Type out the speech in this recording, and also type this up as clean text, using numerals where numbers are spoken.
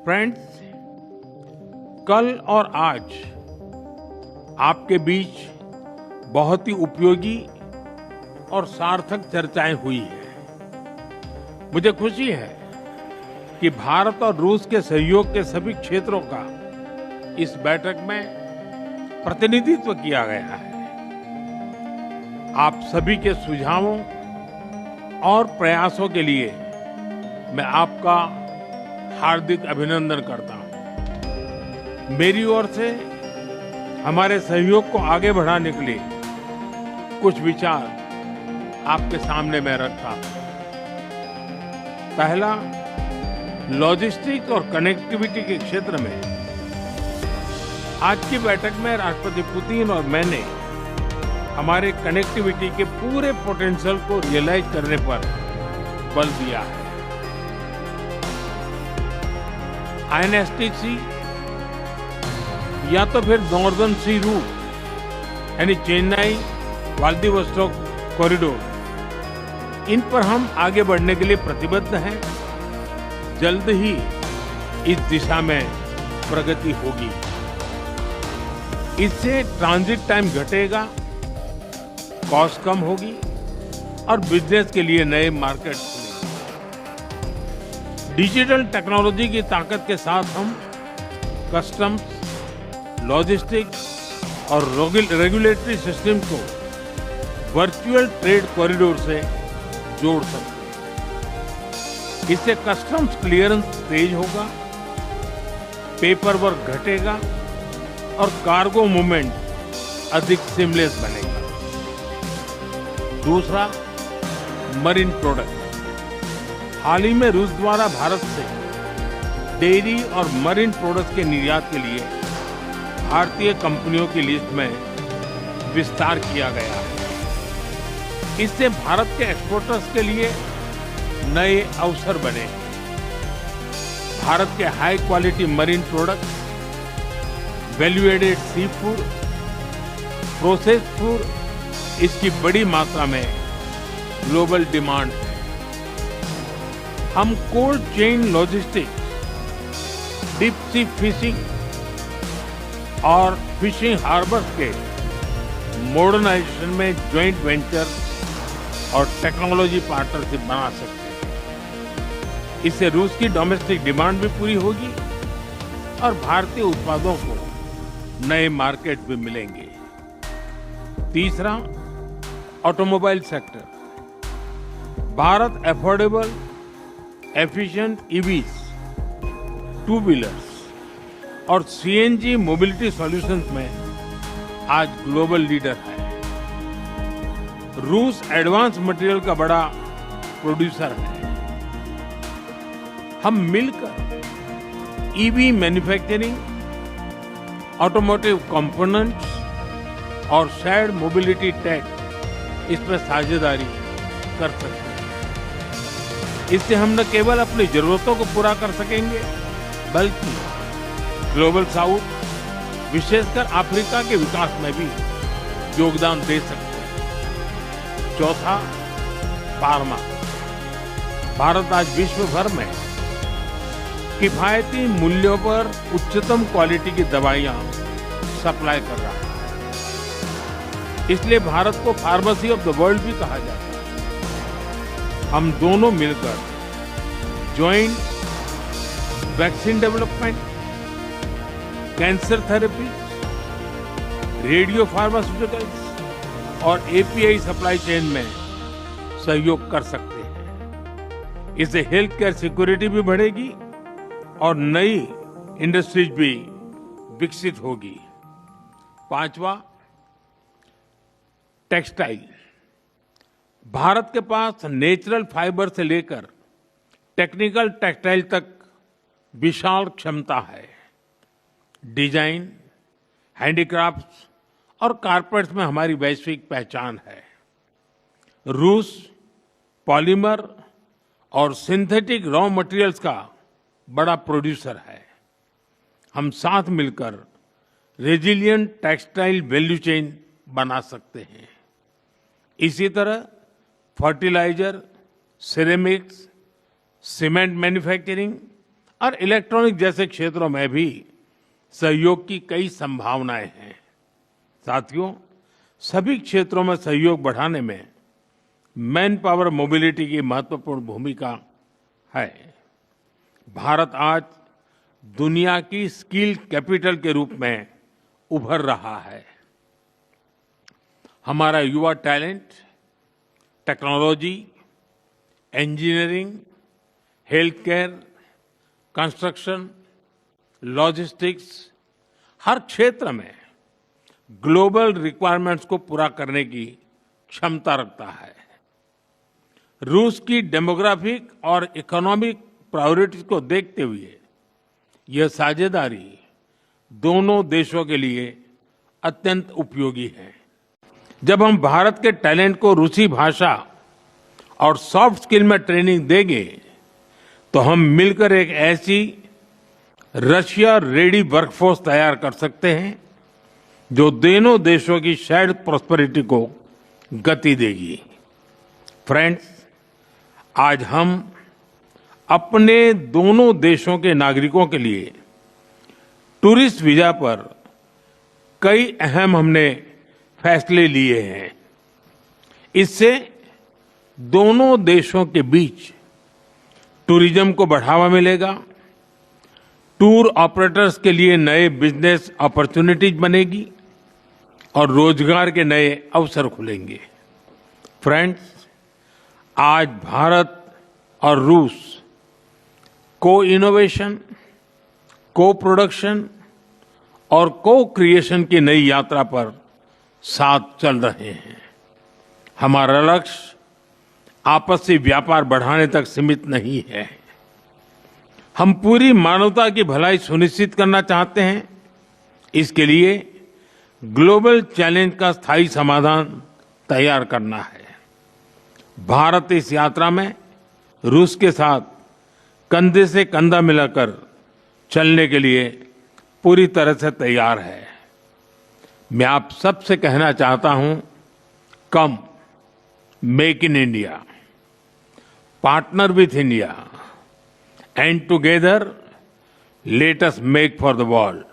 Friends, कल और आज आपके बीच बहुत ही उपयोगी और सार्थक चर्चाएं हुई हैं। मुझे खुशी है कि भारत और रूस के सहयोग के सभी क्षेत्रों का इस बैठक में प्रतिनिधित्व किया गया है। आप सभी के सुझावों और प्रयासों के लिए मैं आपका हार्दिक अभिनंदन करता हूं। मेरी ओर से हमारे सहयोग को आगे बढ़ाने के लिए कुछ विचार आपके सामने मैं रखता हूं। पहला, लॉजिस्टिक्स और कनेक्टिविटी के क्षेत्र में आज की बैठक में राष्ट्रपति पुतिन और मैंने हमारे कनेक्टिविटी के पूरे पोटेंशियल को रियलाइज करने पर बल दिया है। आईएनएसटीसी या तो फिर नॉर्दर्न सी रूट यानी चेन्नई व्लादिवोस्टोक कॉरिडोर, इन पर हम आगे बढ़ने के लिए प्रतिबद्ध हैं। जल्द ही इस दिशा में प्रगति होगी। इससे ट्रांजिट टाइम घटेगा, कॉस्ट कम होगी और बिजनेस के लिए नए मार्केट खुलेंगे। डिजिटल टेक्नोलॉजी की ताकत के साथ हम कस्टम्स, लॉजिस्टिक्स और रेगुलेटरी सिस्टम को वर्चुअल ट्रेड कॉरिडोर से जोड़ सकते हैं। इससे कस्टम्स क्लियरेंस तेज होगा, पेपर वर्क घटेगा और कार्गो मूवमेंट अधिक सीमलेस बनेगा। दूसरा, मरीन प्रोडक्ट। हाल ही में रूस द्वारा भारत से डेयरी और मरीन प्रोडक्ट्स के निर्यात के लिए भारतीय कंपनियों की लिस्ट में विस्तार किया गया है। इससे भारत के एक्सपोर्टर्स के लिए नए अवसर बने। भारत के high quality marine products, value added sea food, processed food, इसकी बड़ी मात्रा में ग्लोबल डिमांड है। हम cold chain logistics, deep sea fishing और फिशिंग हार्बर्स के मॉडर्नाइजेशन में ज्वाइंट वेंचर और टेक्नोलॉजी पार्टनरशिप बना सकते हैं। इससे रूस की डोमेस्टिक डिमांड भी पूरी होगी और भारतीय उत्पादों को नए मार्केट भी मिलेंगे। तीसरा, automobile sector. Bharat affordable, efficient EVs, two wheelers और सीएनजी मोबिलिटी सॉल्यूशंस में आज ग्लोबल लीडर है। रूस एडवांस मटेरियल का बड़ा प्रोड्यूसर है। हम मिलकर ईवी मैन्युफैक्चरिंग, ऑटोमोटिव कंपोनेंट्स और शेयर्ड मोबिलिटी टेक, इस पर साझेदारी कर सकते हैं। इससे हम न केवल अपनी जरूरतों को पूरा कर सकेंगे, बल्कि ग्लोबल साउथ, विशेषकर अफ्रीका के विकास में भी योगदान दे सकते हैं। चौथा, फार्मा। भारत आज विश्व भर में किफायती मूल्यों पर उच्चतम क्वालिटी की दवाइयां सप्लाई कर रहा है। इसलिए भारत को फार्मेसी ऑफ द वर्ल्ड भी कहा जाता है। हम दोनों मिलकर joint vaccine development, cancer therapy, radio pharmaceuticals और एपीआई सप्लाई चेन में सहयोग कर सकते हैं। इससे हेल्थ केयर सिक्योरिटी भी बढ़ेगी और नई इंडस्ट्रीज भी विकसित होगी। पांचवा, टेक्सटाइल। भारत के पास नेचुरल फाइबर से लेकर टेक्निकल टेक्सटाइल तक विशाल क्षमता है। डिजाइन, हैंडीक्राफ्ट्स और कारपेट्स में हमारी वैश्विक पहचान है। रूस पॉलीमर और सिंथेटिक रॉ मटेरियल्स का बड़ा प्रोड्यूसर है। हम साथ मिलकर रेजिलिएंट टेक्सटाइल वैल्यू चेन बना सकते हैं। इसी तरह फर्टिलाइजर, सिरेमिक्स, सीमेंट मैन्युफैक्चरिंग और इलेक्ट्रॉनिक जैसे क्षेत्रों में भी सहयोग की कई संभावनाएं हैं। साथियों, सभी क्षेत्रों में सहयोग बढ़ाने में मैन पावर मोबिलिटी की महत्वपूर्ण भूमिका है। भारत आज दुनिया की स्किल कैपिटल के रूप में उभर रहा है। हमारा युवा talent technology, engineering, health care, construction, logistics हर क्षेत्र में ग्लोबल रिक्वायरमेंट्स को पूरा करने की क्षमता रखता है। रूस की डेमोग्राफिक और इकोनॉमिक प्रायोरिटीज को देखते हुए यह साझेदारी दोनों देशों के लिए अत्यंत उपयोगी है। जब हम भारत के टैलेंट को रूसी भाषा और सॉफ्ट स्किल में ट्रेनिंग देंगे तो हम मिलकर एक ऐसी रशिया रेडी वर्कफोर्स तैयार कर सकते हैं जो दोनों देशों की शेयर्ड प्रॉस्पेरिटी को गति देगी। फ्रेंड्स, आज हम अपने दोनों देशों के नागरिकों के लिए टूरिस्ट वीजा पर कई अहम हमने फैसले लिए हैं। इससे दोनों देशों के बीच टूरिज्म को बढ़ावा मिलेगा, टूर ऑपरेटर्स के लिए नए बिजनेस अपॉर्चुनिटीज बनेगी और रोजगार के नए अवसर खुलेंगे। फ्रेंड्स, आज भारत और रूस को इनोवेशन, को प्रोडक्शन और को क्रिएशन की नई यात्रा पर साथ चल रहे हैं। हमारा लक्ष्य आपसी व्यापार बढ़ाने तक सीमित नहीं है। हम पूरी मानवता की भलाई सुनिश्चित करना चाहते हैं। इसके लिए ग्लोबल चैलेंज का स्थायी समाधान तैयार करना है। भारत इस यात्रा में रूस के साथ कंधे से कंधा मिलाकर चलने के लिए पूरी तरह से तैयार है। मैं आप सबसे कहना चाहता हूं, कम make in India, partner with India and together let us make for the world.